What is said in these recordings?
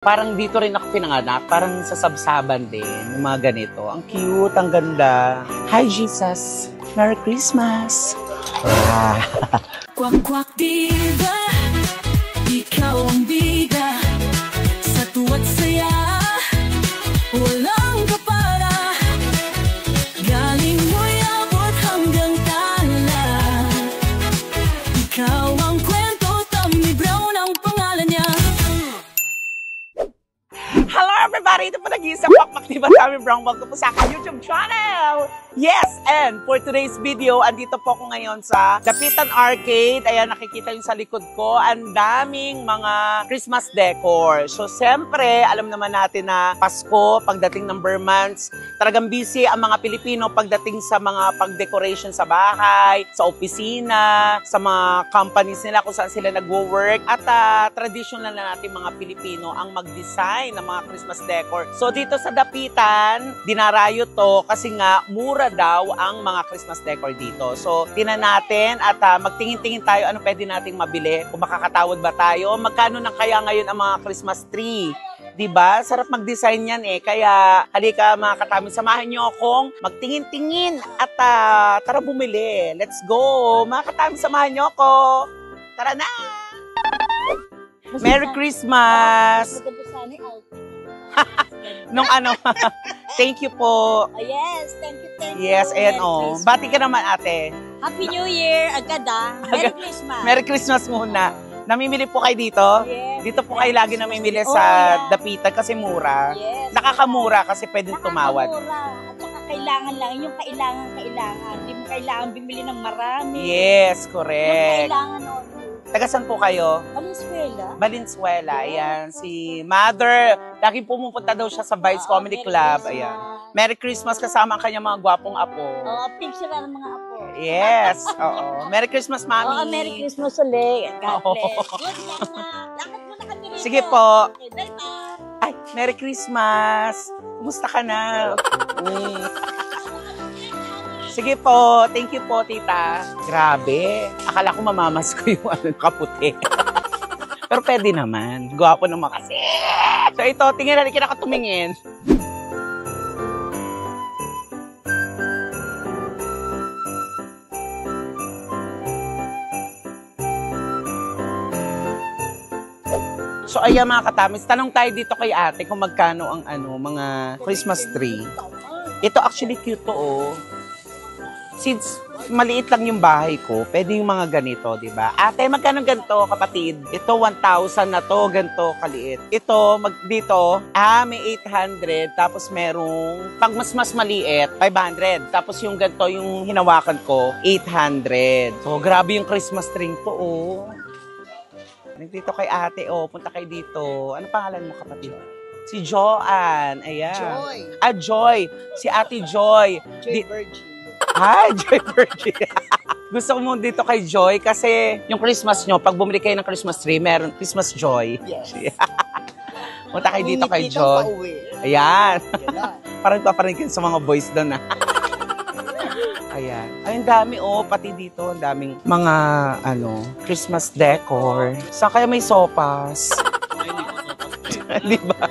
Parang dito rin ako pinanganak, parang sa Sabsaban din, yung mga ganito. Ang cute, ang ganda. Hi, Jesus! Merry Christmas! Ah. Kwak-kwak diva, ikaw ang bida, sa tuwa't saya, walang kapara, galing mo'y abot hanggang tala, ikaw ang kwento, Tommy Brown ang pangalan niya. Hello everybody! Ito po nag-iisang pakpak, diba Tommy Brown? Welcome po sa aking YouTube channel! Yes! And for today's video, andito po ako ngayon sa Dapitan Arcade. Ayan, nakikita yung sa likod ko. Ang daming mga Christmas decor. So, siyempre, alam naman natin na Pasko, pagdating ng Burr months, talagang busy ang mga Pilipino pagdating sa mga pag-decoration sa bahay, sa opisina, sa mga companies nila kung saan sila nag-work. At traditional na natin mga Pilipino ang mag-design ng mga Christmas decor. So, dito sa Dapitan, dinarayo to kasi nga mura daw ang mga Christmas decor dito. So, tinan natin at magtingin-tingin tayo ano pwede nating mabili. Kung makakatawad ba tayo, magkano na kaya ngayon ang mga Christmas tree. Diba? Sarap mag-design yan eh. Kaya, halika mga katamid, samahan nyo akong magtingin-tingin at tara bumili. Let's go! Mga katamid, samahan nyo ako. Tara na! Merry Christmas! Nung ano, thank you po. Yes, thank you. Yes, ayan o. Bati ka naman ate. Happy New Year, agad Merry Christmas. Merry Christmas muna. Namimili po kayo dito? Yes. Dito po kayo lagi namimili sa Dapitan kasi mura. Yes. Nakakamura kasi pwedeng tumawad. Nakakamura. At saka kailangan lang, yung kailangan. Hindi mo kailangan bumili ng marami. Yes, Yung correct. kailangan Tagasan po kayo? Valenzuela. Valenzuela. Ayan, si Mother. Lagi pumupunta daw siya sa Vice Comedy Club. Ayan. Merry Christmas kasama ang kanyang mga gwapong apo. Oo, picture ng mga apo. Yes, oo. Merry Christmas, Mami. Oo, Merry Christmas ulit. God Oo. bless. Good luck na. Lakad mo na kami rito. Sige po. Okay, bye-bye. Ay, Merry Christmas. Kumusta ka na? Sige po. Thank you po, tita. Grabe. Akala ko mamamas ko yung kaputi. Pero pwede naman. Gwapo naman kasi. So ito, tingin na rin ako tumingin. So ayan mga katamis, tanong tayo dito kay ate kung magkano ang mga Christmas tree. Ito actually cute to oh. Since maliit lang yung bahay ko, pwede yung mga ganito, di ba? Ate, magkano ganito, kapatid? Ito, 1,000 na to, ganito, kaliit. Ito, dito, may 800, tapos merong, pag mas maliit, 500. Tapos yung ganito, yung hinawakan ko, 800. So, grabe yung Christmas tree to, oh. Dito kay ate, oh, punta kayo dito. Ano pangalan mo, kapatid? Si Joanne, ayan. Joy. Joy. Si ate Joy. Joy Virgin. Hi, Joy Virgin. Gusto ko mo dito kay Joy kasi yung Christmas nyo, pag bumili kayo ng Christmas tree, meron Christmas Joy. Yes. Punta kayo dito kay Joy. Ayan. Parang paparinig sa mga boys doon. Ayan. Ay, ang dami oh, pati dito, ang daming mga Christmas decor. Saan kaya may sopas? Di ba?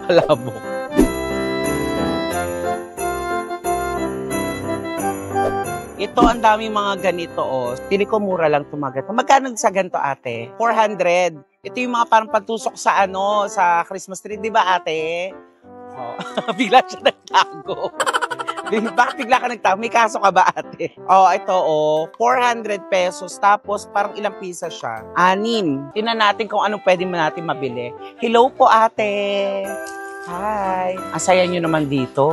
Malabo. Ito, ang daming mga ganito oh. Tili ko mura lang tumagat. Magkano sa ganito ate? 400. Ito yung mga parang pantusok sa sa Christmas tree, di ba ate? Oh. Bigla siya nagtago. Bakit bigla ka nagtago? May kaso ka ba ate? Oh, ito oh, 400 pesos. Tapos parang ilang pisa siya? 6. Tingnan natin kung anong pwede natin mabili. Hello po ate. Hi. Asaya nyo naman dito.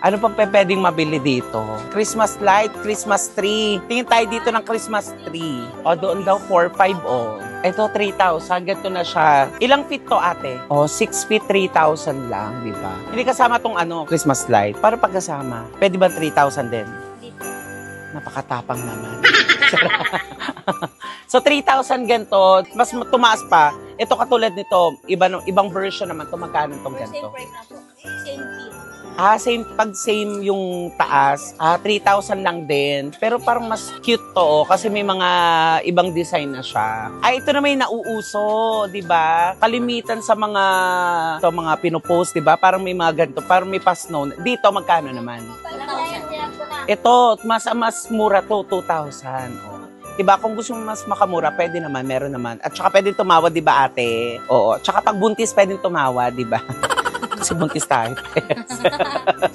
Ano pang pwedeng mabili dito? Christmas light, Christmas tree. Tingin tayo dito ng Christmas tree. O, doon daw 4,500 o. Ito 3,000. Ganito na siya. Ilang feet to ate? O, 6 feet, 3,000 lang, di ba? Hindi kasama tong Christmas light. Para pagkasama. Pwede ba 3,000 din? Napakatapang naman. So, 3,000 ganito. Mas tumaas pa. Ito katulad nito, ibang version naman ito. Magkano itong ganito? Same price na po. Same fee. Same yung taas, 3,000 lang din. Pero parang mas cute to, kasi may mga ibang design na siya. Ito na may nauuso, di ba? Kalimitan sa mga pinopost, di ba? Parang may mga ganito, parang may pass known. Dito, magkano naman? Ito, mas mura to, 2,000. Oh. Diba, kung gusto mo mas makamura, pwede naman, meron naman. At saka pwede tumawad, di ba ate? Oo. Tsaka pag buntis, pwede tumawad, di ba? Kasi buntis tayo.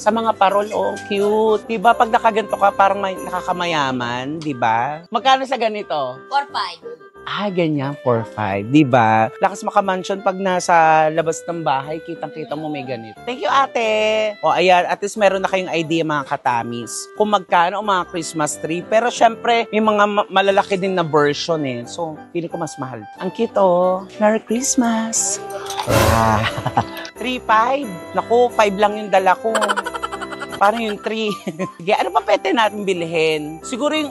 Sa mga parol, cute. Diba, pag nakaganto ka, parang nakakamayaman, diba? Magkano sa ganito? 4-5. Ganyan, 4-5. Diba? Lakas makamansion pag nasa labas ng bahay, kitang-kita mo may ganito. Thank you, ate! Ayan, at least meron na kayong idea, mga katamis, kung magkano ang mga Christmas tree. Pero syempre, may mga malalaki din na version eh. So, feeling ko mas mahal. Ang cute, Merry Christmas! 3-5. Naku, 5 lang yung dala ko. Parang yung 3. Sige, ano pa pwede natin bilhin? Siguro yung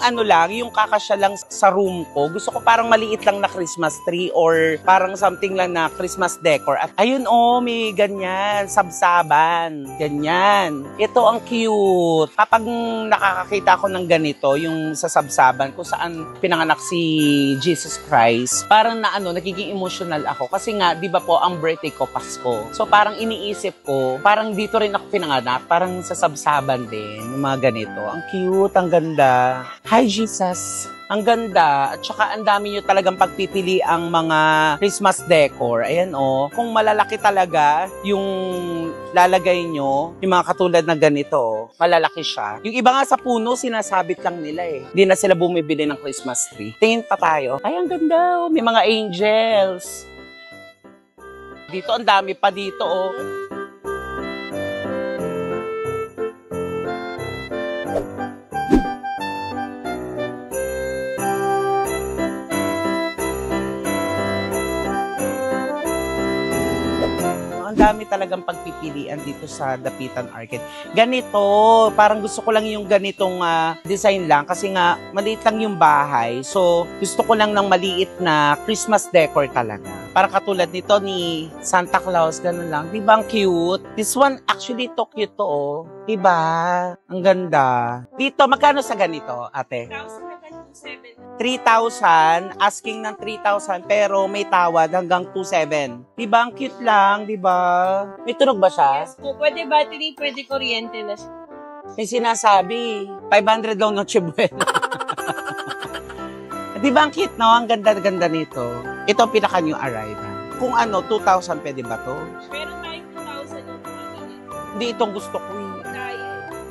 yung kakasya lang sa room ko. Gusto ko parang maliit lang na Christmas tree or parang something lang na Christmas decor. At ayun may ganyan, sabsaban. Ganyan. Ito ang cute. Kapag nakakakita ako ng ganito, yung sa sabsaban, kung saan pinanganak si Jesus Christ, parang nagiging emotional ako. Kasi nga, di ba po, ang birthday ko, Pasko. So parang iniisip ko, parang dito rin ako pinanganak, parang sa sabsaban din, yung mga ganito. Ang cute, ang ganda. Hi, Jesus! Ang ganda. At saka ang dami nyo talagang pagpipili ang mga Christmas decor. Ayan kung malalaki talaga yung lalagay nyo, yung mga katulad na ganito, malalaki siya. Yung iba nga sa puno, sinasabit lang nila eh. Hindi na sila bumibili ng Christmas tree. Tingin pa tayo. Ay, ang ganda. May mga angels. Dito, ang dami pa dito dami talagang pagpipilian dito sa Dapitan Arcade. Ganito, parang gusto ko lang yung ganitong design lang kasi nga maliit lang yung bahay. So, gusto ko lang ng maliit na Christmas decor talaga. Parang katulad nito ni Santa Claus, ganun lang. Diba ang cute? This one, actually, to cute to, Diba? Ang ganda. Dito, magkano sa ganito, ate? 3,000, asking ng 3,000, pero may tawad hanggang 2,700. Diba? Ang cute lang, diba? May tunog ba siya? Yes po. Pwede battery, pwede kuryente na siya. May sinasabi, 500 lang Noche Buena. Diba ang cute, no? Ang ganda-ganda nito. Ito ang pinaka-new arrival. Kung 2,000, pwede ba to? Meron tayong 2,000 yung mga ganito. Hindi itong gusto ko eh.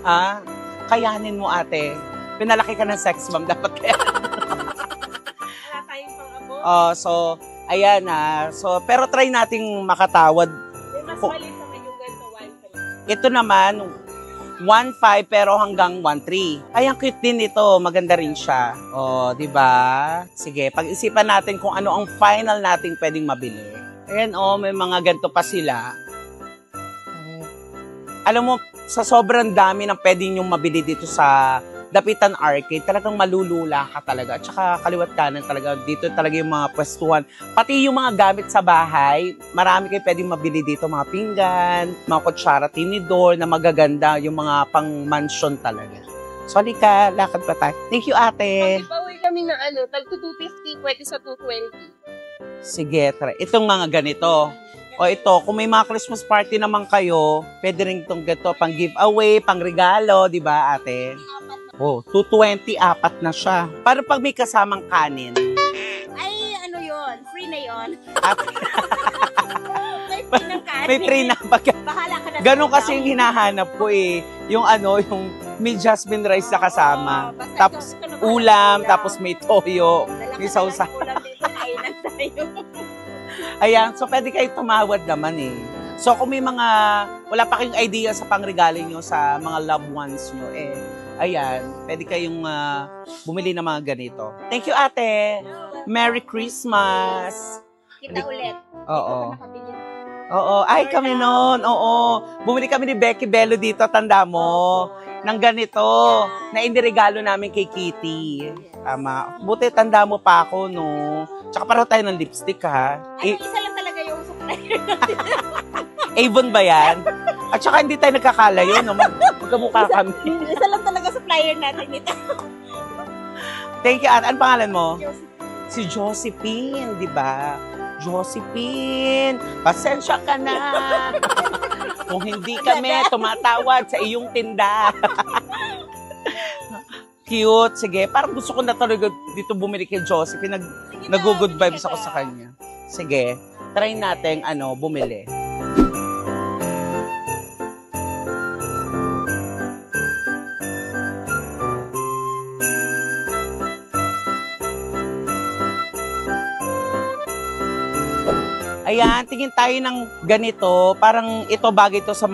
Kaya. Kayanin mo, ate. Pinalaki ka ng sex bomb, dapat kaya. Wala tayong pang-abo. So, ayan So, pero try nating makatawad. May mas maliit naman yung ganito, 1,300. Ito naman, 1,500 pero hanggang 1,300. Ay, ang cute din ito. Maganda rin siya. Di ba? Sige, pag-isipan natin kung ano ang final nating pwedeng mabili. Ayan, may mga ganito pa sila. Alam mo, sa sobrang dami ng pwedeng yung mabili dito sa Dapitan Arcade, talagang malulula ka talaga. At saka kaliwat kanan talaga, dito talaga yung mga pwestuhan. Pati yung mga gamit sa bahay, marami kayo pwedeng mabili dito. Mga pinggan, mga kutsara, tinidor na magaganda, yung mga pang mansion talaga. So, halika, lakad pa tayo. Thank you, ate. Mag-giveaway kami ng tag 250, pwede sa 220. Sige, try. Itong mga ganito. Ito, kung may mga Christmas party naman kayo, pwede rin itong ganito, pang giveaway, pang regalo, di ba, ate? 220, 4 na siya. Para pag may kasamang kanin. Ay, yun? Free na yun. May free ng kanin. May free na. Bahala ka na. Ganon kasi yung hinahanap ko eh. Yung yung may jasmine rice na kasama. Tapos ulam, tapos may toyo, may sausa. Ayan, so pwede kayo tumawad naman eh. So kung may wala pa kayong idea sa pangregalo nyo sa mga loved ones nyo ayan, pwede kayong bumili ng mga ganito. Thank you, ate. Merry Christmas. Kita ulit. Oo. Ay, kami noon. Oo. Bumili kami ni Becky Bello dito, tanda mo. Ng ganito. Na iniregalo namin kay Kitty. Tama. Buti tanda mo pa ako, no? Tsaka pareho tayo ng lipstick, ha? Ay, isa lang talaga yung supplier. Avon ba yan? At saka hindi tayo nagkakalayo, no? Magkamukha kami. Isa lang talaga sa flyer natin ito. Thank you, Ate. Ano pangalan mo? Si Josephine, di ba? Josephine, pasensya ka na. Kung hindi kami tumatawad sa iyong tinda. Cute. Sige, parang gusto ko na talaga dito bumili kay Josephine. Nag-good vibes ako sa kanya. Sige, try natin bumili. Ayan, tingin tayo ng ganito. Parang ito bagay ito sa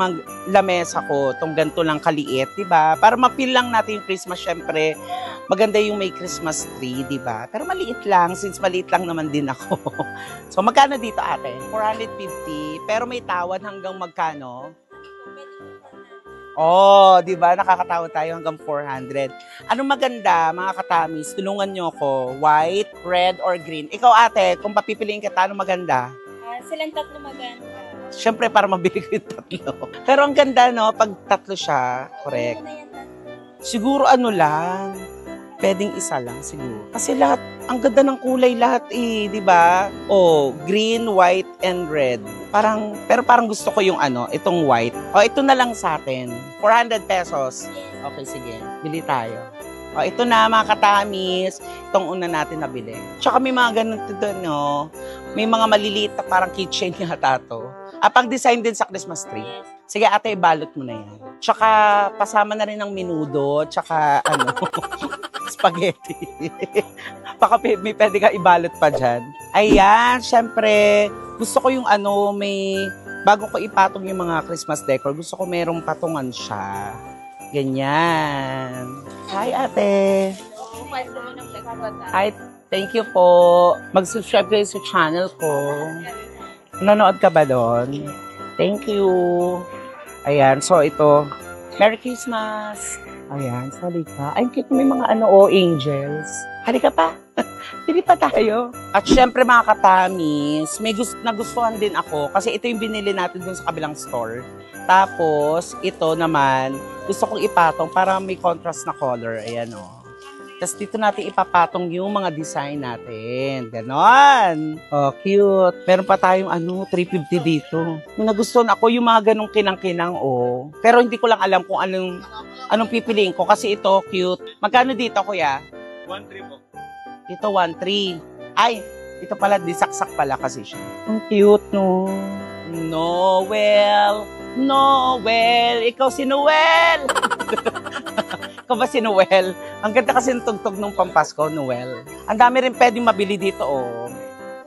lamesa ko. Itong ganito lang kaliit, diba? Para ma-feel lang natin yung Christmas, syempre. Maganda yung may Christmas tree, diba? Pero maliit lang, since maliit lang naman din ako. So, magkano dito, ate? 450. Pero may tawad hanggang magkano? Oh, di ba? Nakakatawa tayo hanggang 400. Anong maganda, mga katamis? Tulungan nyo ako. White, red, or green? Ikaw, ate, kung papipiliin kita, anong maganda? Silang tatlo maganda. Siyempre, para mabili ko yung tatlo. Pero ang ganda, no? Pag tatlo siya, correct. Ano na yan, Siguro lang. Pwedeng isa lang, siguro. Kasi lahat, ang ganda ng kulay lahat di ba? Oh, green, white, and red. Pero parang gusto ko yung itong white. Oh, ito na lang sa atin. 400 pesos. Okay, sige. Bili tayo. Oh, ito na, mga katamis. Itong una natin nabili. Tsaka may mga ganito doon, no? May mga maliliit na parang kitchen yata to. Pang-design din sa Christmas tree. Sige, ate, ibalot mo na yan. Tsaka, pasama na rin ng menudo. Tsaka, spaghetti. Baka may pwede ka ibalot pa dyan. Ayan, syempre, gusto ko yung bago ko ipatong yung mga Christmas decor, gusto ko merong patungan siya. Ganyan. Hi, ate. Hi, thank you po. Mag-subscribe kayo sa channel ko. Nanonood ka ba doon? Thank you. Ayan, so ito. Merry Christmas. Ayan, sali ka. Ay, cute, may mga angels. Halika pa. Pili pa tayo. At syempre, mga katamis, may nagustuhan din ako kasi ito yung binili natin dun sa kabilang store. Tapos, ito naman, gusto kong ipatong para may contrast na color. Ayan, Tapos dito natin ipapatong yung mga design natin. Ganon. Oh, cute. Meron pa tayong 350 dito. May nagustuhan ako yung mga ganong kinang-kinang, Pero hindi ko lang alam kung anong pipiliin ko kasi ito, cute. Magkano dito, kuya? 1.3 po. Dito, 1.3. Ay, ito pala, disaksak pala kasi siya. Ang cute, no? Noel! Noel! Ikaw si Noel! Ikaw ba si Noel? Ang ganda kasi ng tugtog ng Pampasko, Noel. Ang dami rin pwedeng mabili dito,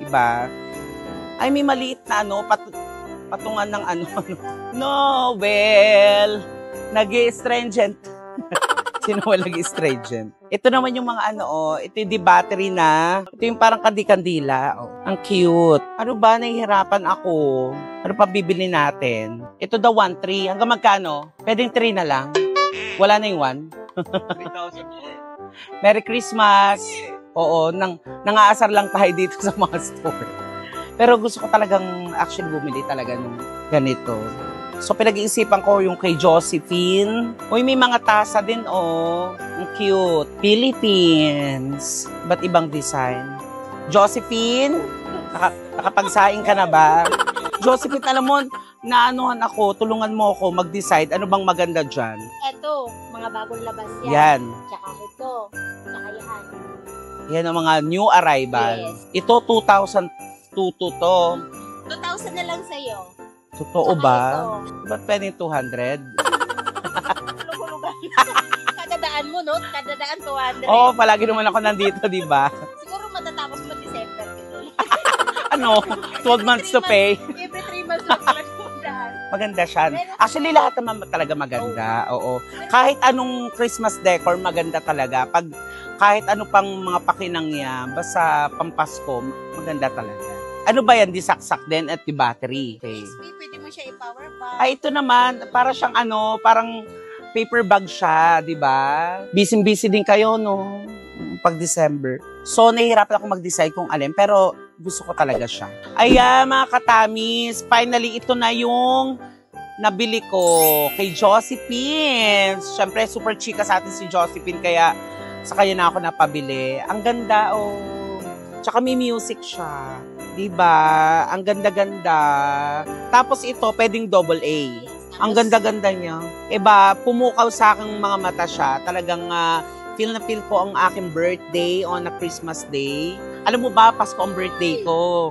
Diba? Ay, may maliit na patungan ng Noel! Nag-i-stringent. Si Noel nag-i-stringent. Ito naman yung mga ito yung battery na. Ito yung parang kandikandila. Ang cute. Ano ba? Nahihirapan ako. Ano pa bibili natin? Ito daw 1.3. Hanggang magkano? Pwedeng 3 na lang. Wala na yung 1. 3,000. Merry Christmas! Oo, nangaasar lang tayo dito sa mga store. Pero gusto ko talagang actually bumili talaga ng ganito. So, pinag-iisipan ko yung kay Josephine. Uy, may mga tasa din, Ang cute. Philippines. Ba't ibang design? Josephine? Nakapagsaing ka na ba? Josephine, alam mo, naanuhan ako, tulungan mo ako mag-decide ano bang maganda dyan. Eto, mga bagong labas yan. Yan. Tsaka ito. Tsaka yan. Yan ang mga new arrival. Yes. Ito, 2,002 to. 2,000 na lang sa'yo. Totoo Tsaka ba? ito. Ba't pwede 200? Hulog-hulugan. Kadadaan mo, no? Kadadaan 200. Oo, palagi naman ako nandito, di ba? Siguro matatapos mo December. 12 months to pay. Every 3 months lang pala daan. Maganda siya. Actually, lahat naman talaga maganda. Oo. Kahit anong Christmas decor, maganda talaga. Kahit ano pang mga pakinangya, basta Pampasko, maganda talaga. Ano ba yan? Disaksak din at di battery. Okay. Pwede mo siya i-power bank. Ay, ito naman, para siyang parang paper bag siya, di ba? Busy-busy din kayo, no? Pag December. So, nahihirapan ako mag-decide kung alin, pero gusto ko talaga siya. Ayan, mga katamis, finally, ito na yung nabili ko kay Josephine. Siyempre, super chika sa atin si Josephine, kaya sa kanya na ako napabili. Ang ganda, oh. Tsaka may music siya. Diba? Ang ganda-ganda. Tapos ito, pwedeng double A. Ang ganda-ganda niya. Iba, pumukaw sa aking mga mata siya. Talagang feel na feel ko ang aking birthday on a Christmas day. Alam mo ba, Pasko ang birthday ko.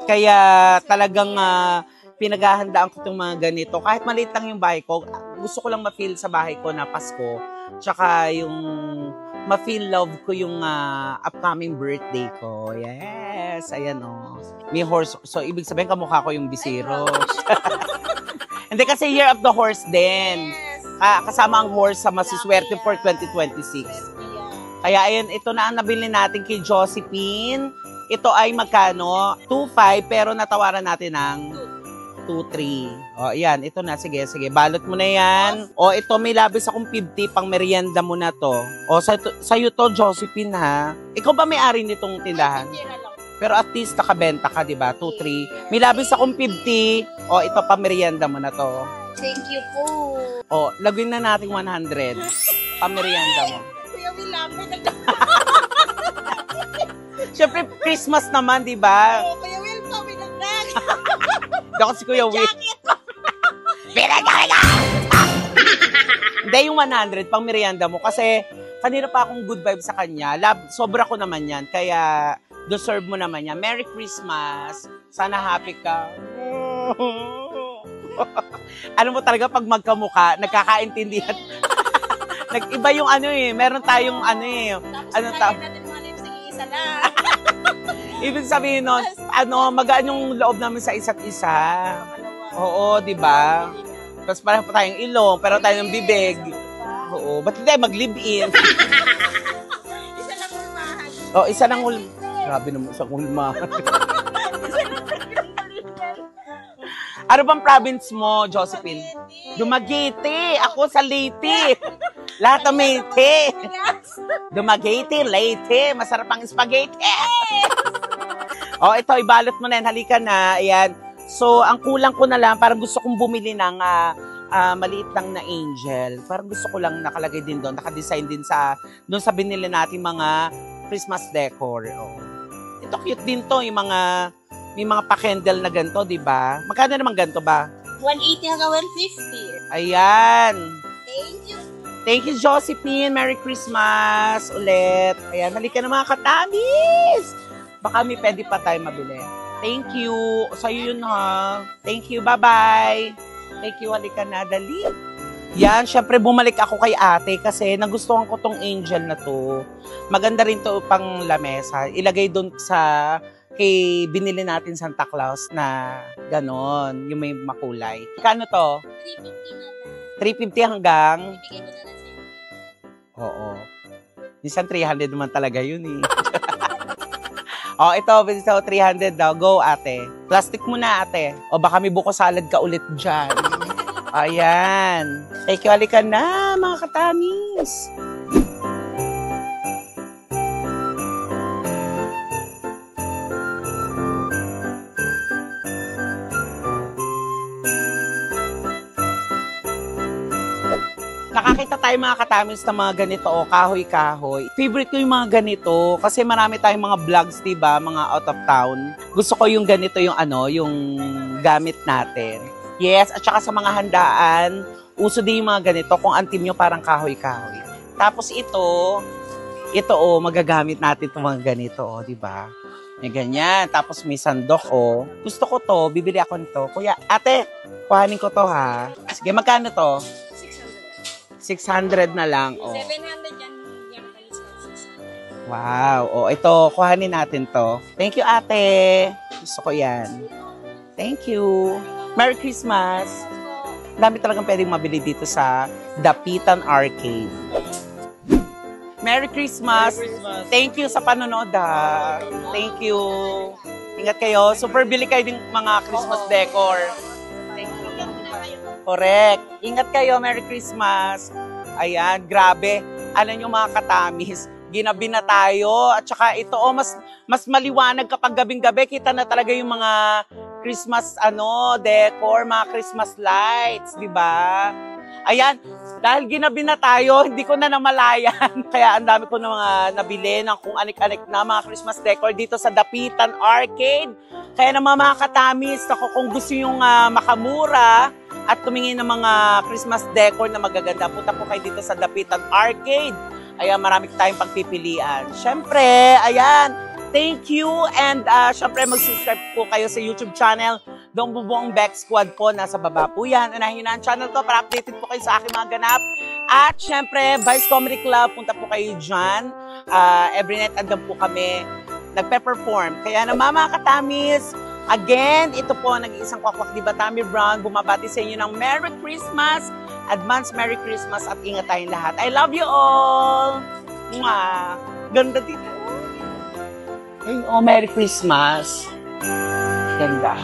Kaya talagang pinaghahandaan ko itong mga ganito. Kahit maliit lang yung bahay ko, gusto ko lang ma-feel sa bahay ko na Pasko. Tsaka yung ma-feel love ko yung upcoming birthday ko. Yes, ayan o. May horse. So, ibig sabihin kamukha ko yung bisiro. Hindi kasi Year of the Horse din. Kasama ang horse sa masuswerte for 2026. Kaya ayan, ito na ang nabili natin kay Josephine. Ito ay magkano? 2.5 pero natawaran natin ng 2.3. O, yan. Ito na. Sige, sige. Balot mo na yan. O, ito may labis akong 50 pang merienda mo na to. O, sa'yo to, Josephine, ha? Ikaw ba may-ari nitong tindahan? Pero at least nakabenta ka, di ba? 2.3. May labis akong 50. O, ito pang merienda mo na to. Thank you po. O, lagyan na natin 100. Pang merienda mo. Kuya Will, lapit. Siyempre, Christmas naman, di ba? Kuya Will, paminagdag. Ako si Kuya Will. Hindi, yung 100 pang merienda mo. Kasi, kanina pa akong good vibe sa kanya. Sobra ko naman yan. Kaya, deserve mo naman yan. Merry Christmas. Sana happy ka. Alam mo talaga, pag magkamuka, nagkakaintindihan. Nag-iba yung ano eh. Meron tayong ano eh. Ano natin mga lipstick, isa na. Ibig sabihin nun, magaan yung loob namin sa isa't isa. Oo, di ba? Tapos parang pa tayong ilong, pero tayong bibig. Oo, ba't hindi mag-live-in? Isa lang hulmahan. Oo, isa lang hulmahan. Grabe naman, isang hulmahan. Ano bang province mo, Josephine? Dumaguete. Ako sa Leyte. Lahat ng Leyte. Dumaguete, Leyte. Masarap ang spaghetti. O, ito, ibalot mo na yan. Halika na. Ayan. So, ang kulang ko na lang, parang gusto kong bumili ng maliit lang na angel. Parang gusto ko lang nakalagay din doon. Nakadesign din doon sa binili natin mga Christmas decor. O. Ito, cute din to. Yung mga... May mga pa-candle na ganito, di ba? Magkano naman ganito ba? 180 hanggang 150. Ayan. Thank you. Thank you, Josephine. Merry Christmas ulit. Ayan, halika na mga katamis. Baka may pwede pa tayo mabili. Thank you. Sa'yo yun, ha? Thank you. Bye-bye. Thank you. Halika na. Dali. Yan, syempre bumalik ako kay ate kasi nagustuhan ko tong angel na to. Maganda rin to pang lamesa. Ilagay doon sa... kay binili natin Santa Claus na ganon, yung may makulay. Kano to? 350 na lang. 350 hanggang? Ibigay ko na lang sa'yo. Oo. Minsan 300 naman talaga yun eh. O, ito, 300 daw. Go, ate. Plastic muna, ate. O, baka may buko salad ka ulit dyan. Ayan. Thank you, halika na, mga katamis. Nakakita tayo mga katamis na mga ganito, o kahoy-kahoy. Favorite ko yung mga ganito kasi marami tayong mga vlogs, diba? Mga out of town. Gusto ko yung ganito, yung yung gamit natin. Yes, at saka sa mga handaan, uso din yung mga ganito kung ang team nyo parang kahoy-kahoy. Tapos ito, magagamit natin itong mga ganito, diba? May ganyan. Tapos may sandok, Gusto ko to, bibili ako nito. Kuya, ate, kuhanin ko to, ha? Sige, magkano to? 600 na lang. 700 yan palis ka. 600. Wow. Ito, kuhanin natin to. Thank you, ate. Gusto ko yan. Thank you. Merry Christmas. Dami talagang pwedeng mabili dito sa Dapitan Arcade. Merry Christmas. Thank you sa panonood, ha. Thank you. Ingat kayo. Super bili kayo ng mga Christmas decor. Correct. Ingat kayo. Merry Christmas. Ayan, grabe. Alam nyo mga katamis, ginabi na tayo. At saka ito, mas maliwanag kapag gabing-gabi. Kita na talaga yung mga Christmas decor, mga Christmas lights, di ba? Ayan, dahil ginabi na tayo, hindi ko na namalayan. Kaya ang dami ko na mga nabili ng kung anik-anik na mga Christmas decor dito sa Dapitan Arcade. Kaya naman mga katamis, ako kung gusto yung makamura at tumingin ng mga Christmas decor na magaganda, punta po kayo dito sa Dapitan Arcade. Ayan, marami tayong pagpipilian. Siyempre, ayan, thank you and syempre mag-subscribe po kayo sa YouTube channel. Dong Bubuong Beck Squad po, nasa baba po yan. Unahin na ang channel ko para updated po kayo sa aking mga ganap. At syempre, Vice Comedy Club, punta po kayo dyan. Every night andun po kami nagpe-perform. Kaya naman mga katamis, again, ito po nag-iisang kwakwak di ba Tammy Brown, bumabati sa inyo ng Merry Christmas, Advance Merry Christmas at ingat tayong lahat. I love you all! Mwah! Ganda dito. Ay, oh, Merry Christmas. Ganda.